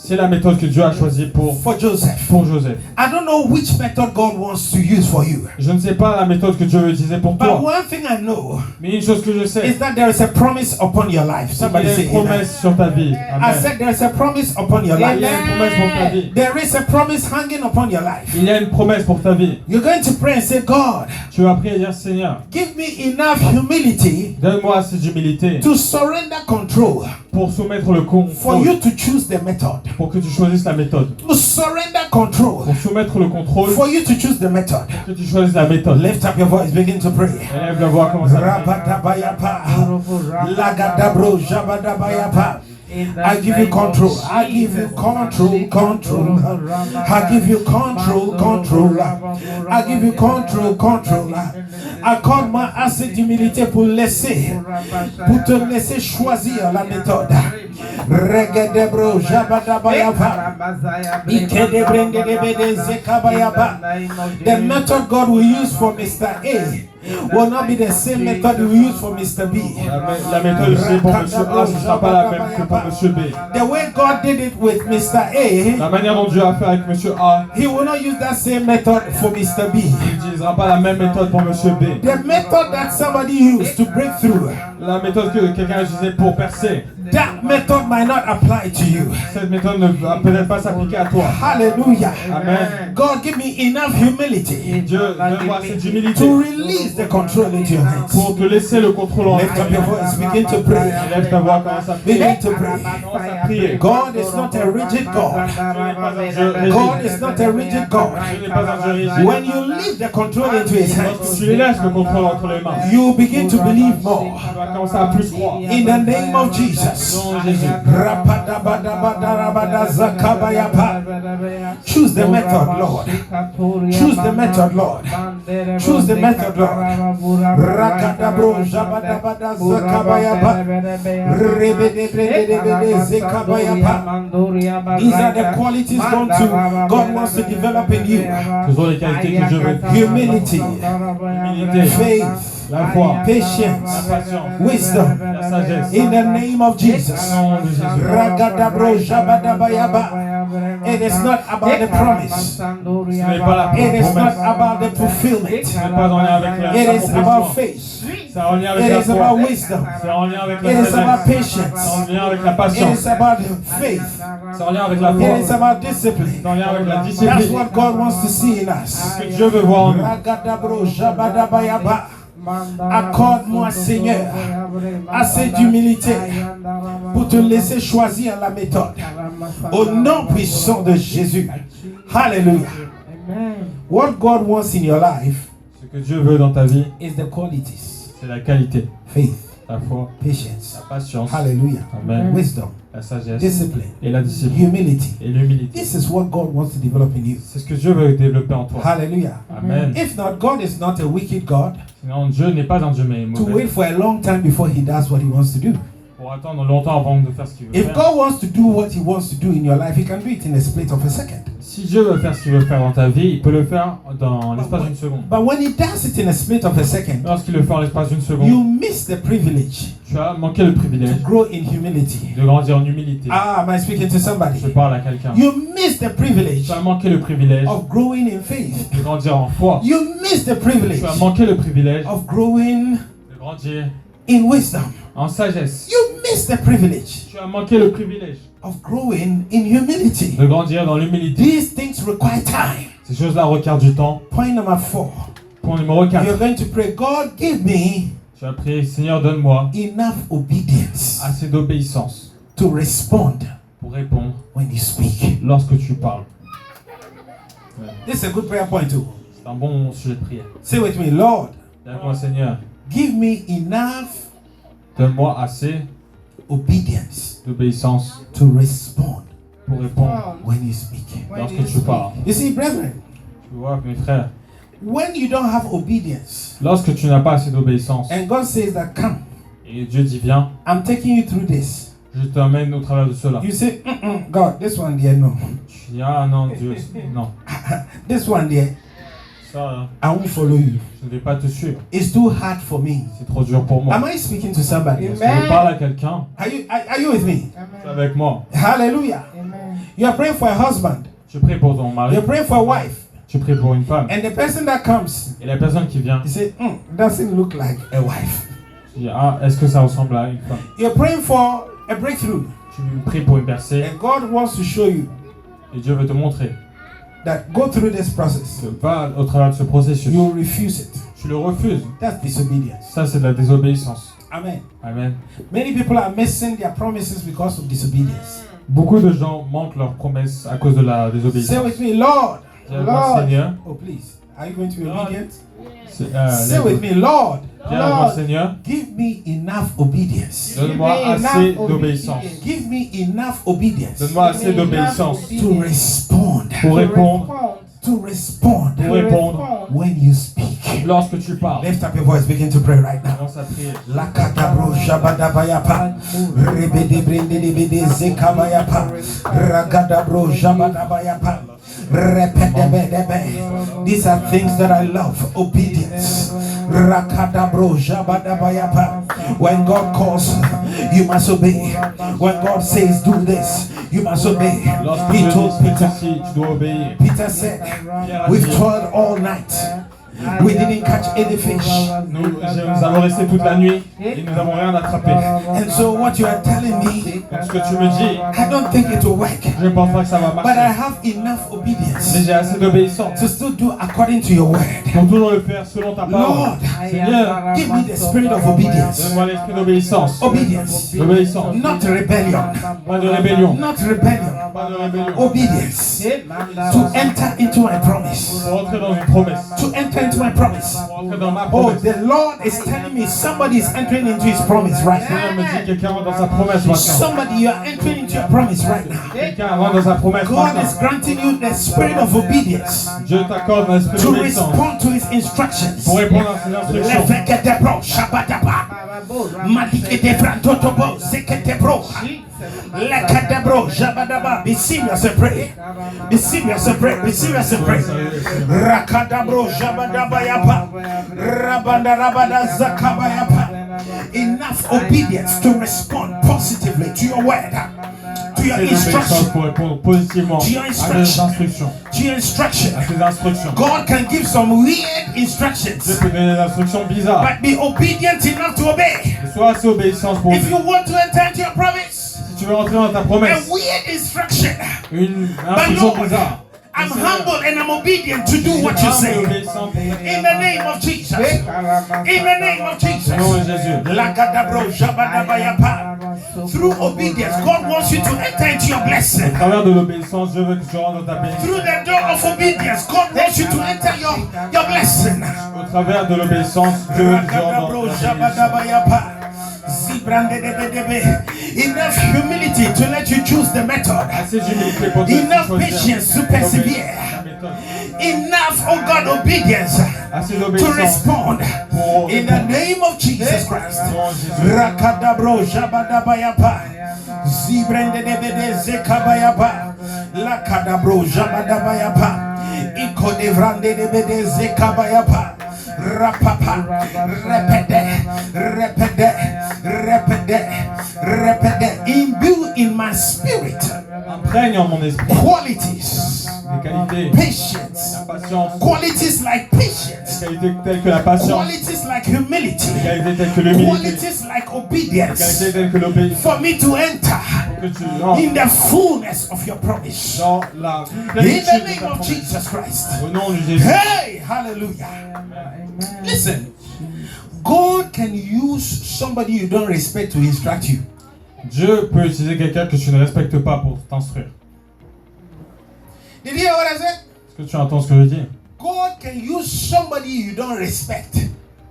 C'est la méthode que Dieu a choisie pour Joseph. Joseph. I don't know which method God wants to use for you, Je ne sais pas la méthode que Dieu veut utiliser pour but toi, one thing I know mais une chose que je sais, is that there is a promise upon your life. c'est qu'il Somebody y a say une amen. promesse sur ta vie. I Amen. said there is a promise upon your Il y a life. une promesse pour ta vie. There is a promise hanging upon your life. Il y a une promesse pour ta vie. You're going to pray and say, God, Tu vas prier et dire, Seigneur, give me enough humility donne-moi assez d'humilité to surrender control pour soumettre le for contrôle, you to choose the method. pour que tu choisisses la méthode. To surrender control Pour soumettre le contrôle, for you to choose the method. que tu choisisses la méthode. Lift up your voice, begin to pray. Élève la voix, commence à prier. Rabadabayapa, lagadabro, jabadabayapa. I give you control. I give you control. I give you control. I give you control. Accorde-moi assez d'humilité pour te laisser choisir la méthode. Regedebro, jabadabayapa. Ikedebrengebede zekabayapa. The method God will use for Mr. A will not be the same method He will use for Mr. B. La méthode utilisée pour Monsieur A, ce ne sera pas la même que pour Monsieur B. The way God did it with Mr. A, La manière dont Dieu a fait avec Monsieur A, He will not use that same method for Mr. B. il n'utilisera pas la même méthode pour Monsieur B. The method that somebody used to break through, La méthode que quelqu'un a utilisée pour percer, that method might not apply to you. cette méthode ne va peut-être pas s'appliquer à toi. Hallelujah. Amen. God, give me enough humility Dieu, donne-moi assez d'humilité to release release the control into your hands. pour te laisser le contrôle en Lift up your main. voice, begin to pray. Lève ta voix, commence à prier. Begin to pray. Commence à prier. God is not a rigid God. God is not a rigid God. Dieu n'est pas un Dieu rigide. When you leave the control into His Lorsque hands, tu lui laisses le contrôle entre les mains, you begin to believe more. tu vas commencer à plus croire. In the name of Jesus. Au nom de Jésus. Choose the method, Lord. Choose the method, Lord. Choose the method, Lord. Rakadabro jabadabada zakabayaba. Rebedebredebede zekabayaba. These are the qualities God wants to develop in you. Ce sont les qualités que Dieu veut. Humility, L'humilité, faith, la foi, la patience, patience, wisdom. la sagesse. In the name of Jesus. Au nom de Jésus. Ragadabro jabadabayaba. It is not about the promise. Ce n'est pas la It is not promesse. about the fulfillment. Ce n'est pas en lien avec It is l'accomplissement. about faith. C'est en lien avec It la is foi. about wisdom. C'est en lien avec la It is about sagesse. patience. C'est en lien avec la It patience. is about faith. C'est en lien avec la It is foi. about discipline. C'est en lien avec la That's discipline. what God wants to see in us. Ce que Dieu veut voir en nous. Ragadabro jabadabayaba. Accorde-moi, Seigneur, assez d'humilité pour te laisser choisir la méthode. Au nom puissant de Jésus. Hallelujah. What God wants in your life Ce que Dieu veut dans ta vie, is the qualities: c'est la qualité, faith, la foi, patience, la patience, hallelujah, Amen, wisdom, la sagesse discipline, et la discipline humility. et l'humilité. This is what God wants to develop in you. C'est ce que Dieu veut développer en toi. Hallelujah. Amen. If not, God is not a wicked God Sinon, Dieu n'est pas un Dieu mais to mauvais. wait for a long time before He does what He wants to do. Pour attendre longtemps avant de faire ce qu'il veut If faire. God wants to do what He wants to do in your life, He can do it in a split of a second. Si Dieu veut faire ce qu'il veut faire dans ta vie, il peut le faire dans l'espace d'une seconde. But when He does it in a split of a second, Lorsqu'il le fait en l'espace d'une seconde, you miss the privilege tu as manqué le to privilège grow in humility. de grandir en humilité. Ah, am I speaking to somebody? Je parle à quelqu'un. You miss the privilege Tu as manqué le privilège of growing in faith. de grandir en foi. You miss the privilege Tu as manqué le privilège of growing de grandir in wisdom. en sagesse. You miss the privilege Tu as manqué le privilège of growing in humility. de grandir dans l'humilité. These things require time. Ces choses-là requièrent du temps. Point number 4. Point numéro 4. You're going to pray, God, give me Tu as prié, Seigneur, donne-moi enough obedience assez d'obéissance to respond pour répondre when you speak. lorsque tu parles. This is a good prayer point too. C'est un bon sujet de prière. Say with me, Lord, Donne-moi, Seigneur, give me enough donne-moi assez obedience d'obéissance to respond pour répondre when you speak. lorsque tu parles. You see, brethren, Tu vois, mes frères, when you don't have obedience, lorsque tu n'as pas assez d'obéissance and God says that, come, et Dieu dit viens, I'm taking you through this. je t'emmène au travers de cela. You say, God, this one there, no. Tu dis ah non Dieu, non, This one there, ça I won't follow you. je ne vais pas te suivre. It's too hard for me. C'est trop dur pour moi. Am I speaking to somebody? Est-ce que je parle à quelqu'un? Are you with me? C'est avec moi. Hallelujah. You are praying for a husband. Tu pries pour ton mari, You're praying for a wife. tu pries pour une femme. And the person that comes, Et la personne qui vient, you say, doesn't look like a wife. tu dis ah est-ce que ça ressemble à une femme? You're praying for a breakthrough. Tu pries pour une percée And God wants to show you et Dieu veut te montrer that go through this process. que va au travers de ce processus. You refuse it. Tu le refuses. That's disobedience. Ça c'est de la désobéissance. Amen. Amen. Many people are missing their promises because of disobedience. Beaucoup de gens manquent leurs promesses à cause de la désobéissance. Say with me, Lord. Dis avec moi, Seigneur. Oh, please. Are you going to be obedient? Say with me, Lord. Dis avec moi, Seigneur. Give me enough obedience. Donne-moi assez d'obéissance. Give me enough obedience Donne-moi assez d'obéissance to respond. pour répondre. To respond Pour répondre when you speak. lorsque tu parles. Lift up your voice, begin to pray right now. Commence à prier. Lakadabro jabadabayapa. Rebede brendedebede zekabayapa. Ragadabro jabadabayapa. Repedebedebe. These are things that I love. Obedience. Rakadabro jabadabayapa. When God calls, you must obey. When God says do this, you must obey. Lorsque He Dieu told dit Peter. ceci, tu dois obéir. Peter said, we've toiled all night. We didn't catch any fish. Nous Nous avons resté toute la nuit et nous n'avons rien attrapé. And so what you are telling me, Donc ce que tu me dis, I don't think it will work. je ne pense pas que ça va But I marcher. have enough obedience Mais j'ai assez d'obéissance to still do according to your word. pour toujours le faire selon ta parole. Lord, Seigneur, give me the spirit of obedience. donne-moi l'esprit d'obéissance. Obedience. L'obéissance. Not rebellion. Pas de rébellion. Not rebellion. Pas de rébellion. Obedience. To enter into my promise. Pour rentrer dans une promesse. To enter into my promise. Pour rentrer dans ma Oh, promesse. the Lord is telling me somebody is entering into his promise right now. Seigneur me dit quelqu'un rentre dans sa promesse maintenant. Somebody, you are entering into your promise right now. Quelqu'un rentre dans sa promesse God maintenant. is granting you the spirit of obedience Dieu t'accorde un esprit to d'obéissance respond to his instructions. pour répondre à ses instructions. Lefeketebro, shabadaba. Madikedebrantotobro, zeketebro. Lekadebro, jabadaba. Be serious and pray. Be serious and pray. Be serious and pray. Rakadabro, jabadaba yapa. Rabanda rabada zakaba yapa. Enough obedience to respond positively to your word, to your C'est l'obéissance instruction, pour répondre positivement To your à tes instructions. to your instruction. À tes instructions. God can give some weird Dieu instructions, peut donner des instructions bizarres. but be obedient enough to obey. Mais sois assez obéissance pour If you want to enter into your promise, si tu veux rentrer dans ta a promesse, weird instruction. une But instruction Lord, bizarre. I'm humble and I'm obedient to do what you say. In the name of Jesus. In the name of Jesus. Au nom de Jésus. Lakadabro, jabadabayapa. Through obedience, God wants you to enter into your blessing. Au travers de l'obéissance, je veux que tu rentres dans ta bénédiction. Through the door of obedience, God wants you to enter your blessing. Au travers de l'obéissance, je veux que tu rentres dans Lakadabro, ta bénédiction. jabadabayapa. Zibrandedebedebe. Enough humility to let you choose the method. Assez d'humilité pour te Enough choisir patience to ta persevere. méthode. Enough, oh God, obedience Assez to d'obéissance respond. pour In the name of Jesus Christ. Au nom de Jésus. Rakadabro jabadabayapa. Zibrendedebede zekabayapa. Lakadabro jabadabayapa. Ikodevrandedebede zekabayapa. Rapapa. Repede. Imbue in my spirit Imprègne en mon esprit qualities, des qualités, patience, la patience, qualities like patience, des qualités telles que la patience, qualities like humility, des qualités telles que l'humilité, qualities like des obedience, qualités telles que l'obéissance, for me to enter que tu rentres in the fullness of your promise. dans la In plénitude the de name ta of promesse. Jesus Christ. Au nom de Jésus. Hey, hallelujah. Listen, God can use somebody you don't respect to instruct you. Dieu peut utiliser quelqu'un que tu ne respectes pas pour t'instruire. Did you hear what I said? Est-ce que tu entends ce que je dis? God can use somebody you don't respect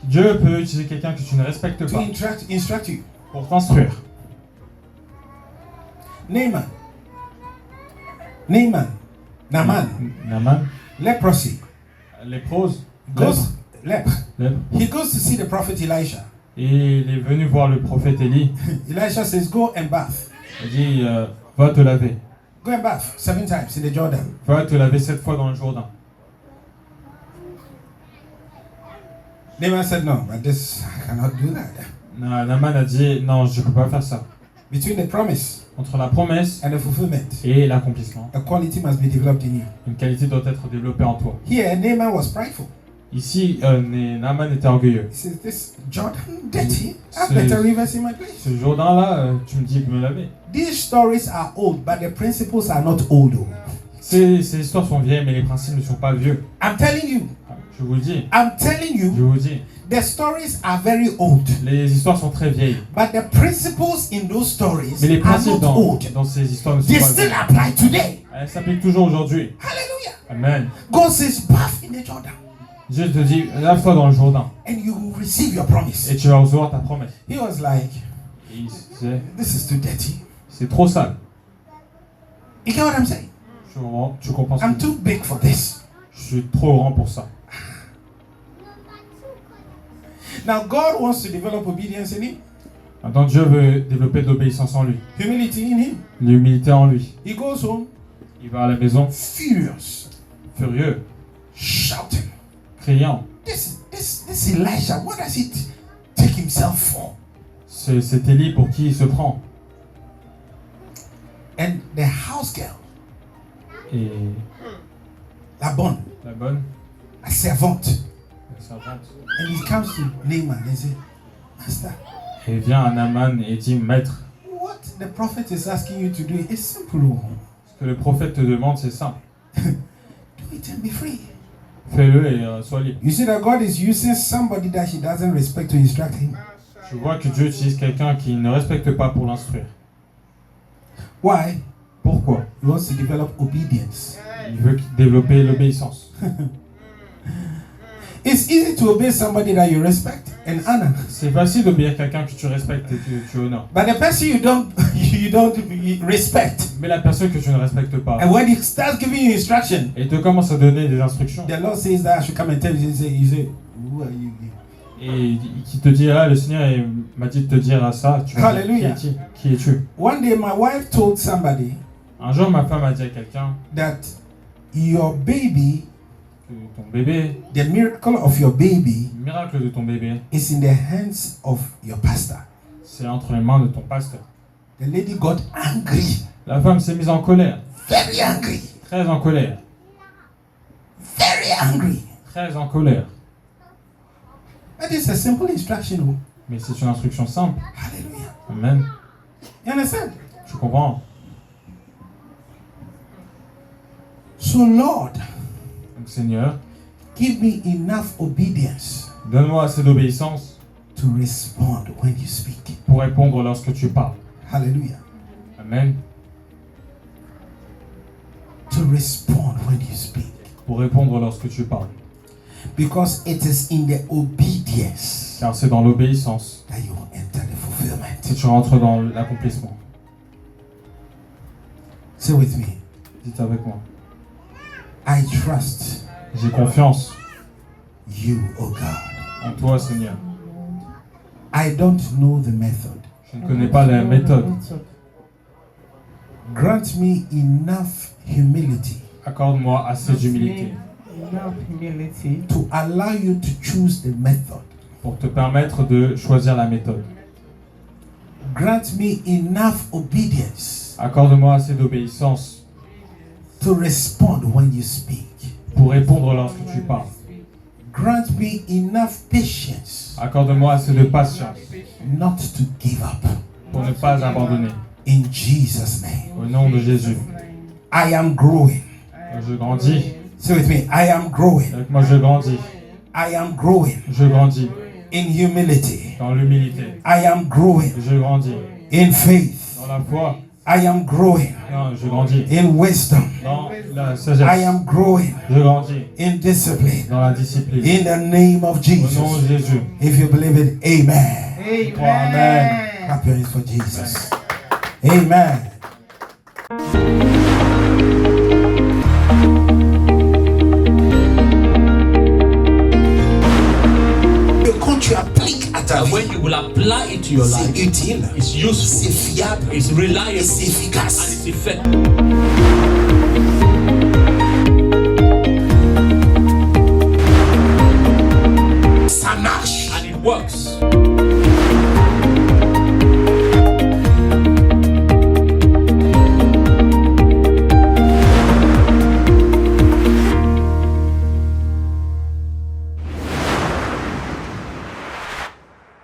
Dieu peut utiliser quelqu'un que tu ne respectes to pas instruct you. pour t'instruire. Naaman, Naaman, leprosy, léprose, goes leper. lèpre. He goes to see the prophet Elisha. Et il est venu voir le prophète Élie. Elisha says, "Go and bath. Il dit, va te laver. Go and bath 7 times in the Jordan." Va te laver 7 fois dans le Jourdain. Naaman said, "No, but this I cannot do that." Naaman a dit, non, je ne peux pas faire ça. Between the promise Entre la promesse and the fulfillment, et l'accomplissement, a quality must be developed in you. une qualité doit être développée en toi. Here, Naaman was prideful. Ici, Naaman était orgueilleux. He says, "This Jordan dirty. I C'est- better rivers in my place." Ce Jourdain-là, tu me dis de me laver. These stories are old, but the principles are not old. Oh. Ces histoires sont vieilles, mais les principes ne sont pas vieux. I'm telling you. Je vous le dis. I'm telling Je you. vous le dis. The stories are very old, Les histoires sont très vieilles. but the principles in those stories Mais les are principes not old. dans ces histoires ne sont They pas still vieux. apply today. Elles s'appliquent toujours aujourd'hui. Hallelujah. Amen. God says, bath in the Jordan, Dieu te dit, lave-toi dans le Jourdain and you will receive your promise. et tu vas recevoir ta promesse. He was like, Et il disait, this is too dirty. c'est trop sale. You get what I'm saying? Tu comprends ce I'm que je dis? too big for this. Je suis trop grand pour ça. Now, God wants to develop obedience in him, Maintenant, Dieu veut développer de l'obéissance en lui, humility in him. l'humilité en lui. He goes home Il va à la maison furious, furieux, shouting. criant. This Elisha, what does he take himself for? C'est Élie pour qui il se prend. And the house girl, Et la bonne, la bonne, la servante, And he comes to Naaman and says, Master, Et vient à Naaman et dit, Maître, what the prophet is asking you to do is simple. Oh. ce que le prophète te demande, c'est simple. Do it and be free. Fais-le et sois libre. You see that God is using somebody that he doesn't respect to instruct him. Je vois que Dieu utilise quelqu'un qui ne respecte pas pour l'instruire. Why? Pourquoi? He wants to develop obedience. Il veut développer l'obéissance. It's easy to obey somebody that you respect and honor. C'est facile d'obéir quelqu'un que tu respectes et que tu honores. But the person you don't respect, Mais la personne que tu ne respectes pas, and when he starts giving you instruction, et te commence à donner des instructions, the Lord says that I should come and tell you. You say, who are you? et qui te dit, ah, le Seigneur m'a dit de te dire ça, tu vas dire, Hallelujah. qui es-tu? One day my wife told somebody Un jour, ma femme a dit à quelqu'un that your baby, que ton bébé, the miracle of your baby, le miracle de ton bébé, is in the hands of your pastor. c'est entre les mains de ton pasteur. The lady got angry, La femme s'est mise en colère, very angry, très en colère, very angry. très en colère. That is a simple instruction. Oh. Mais c'est une instruction simple. Hallelujah. Amen. You understand? Tu comprends? So Lord, Donc Seigneur, give me enough obedience donne-moi assez d'obéissance to respond when you speak. pour répondre lorsque tu parles. Hallelujah. Amen. To respond when you speak. Pour répondre lorsque tu parles. Because it is in the obedience Car c'est dans l'obéissance that you will enter the fulfillment. que tu rentres dans l'accomplissement. Say with me. Dites avec moi. I trust J'ai confiance you, oh God. en toi, Seigneur. I don't know the method. Je ne connais pas la méthode. Grant me enough humility Accorde-moi assez d'humilité Enough humility to allow you to choose the method. pour te permettre de choisir la méthode. Grant me enough obedience Accorde-moi assez d'obéissance to respond when you speak. pour répondre lorsque tu parles. Grant me enough patience Accorde-moi assez de patience not to give up. pour ne pas abandonner. In Jesus' name. Au nom de Jésus. I am growing. Je grandis. Say with me. I am growing. Avec moi, je grandis. I am growing Je grandis in humility. dans l'humilité. I am growing Je grandis in faith. dans la foi. I am growing Non, je grandis in wisdom. dans la I sagesse. am growing Je grandis in discipline. dans la discipline. In the name of Au nom Jesus. de Jésus. If you believe it, amen. Amen. Clap your hands for Jesus. Amen. Quand tu appliques à ta And vie, when you will apply it to your c'est life, utile, it's c'est useful, fiable, it's reliable, c'est and efficace. it's effective. Ça marche. And it works.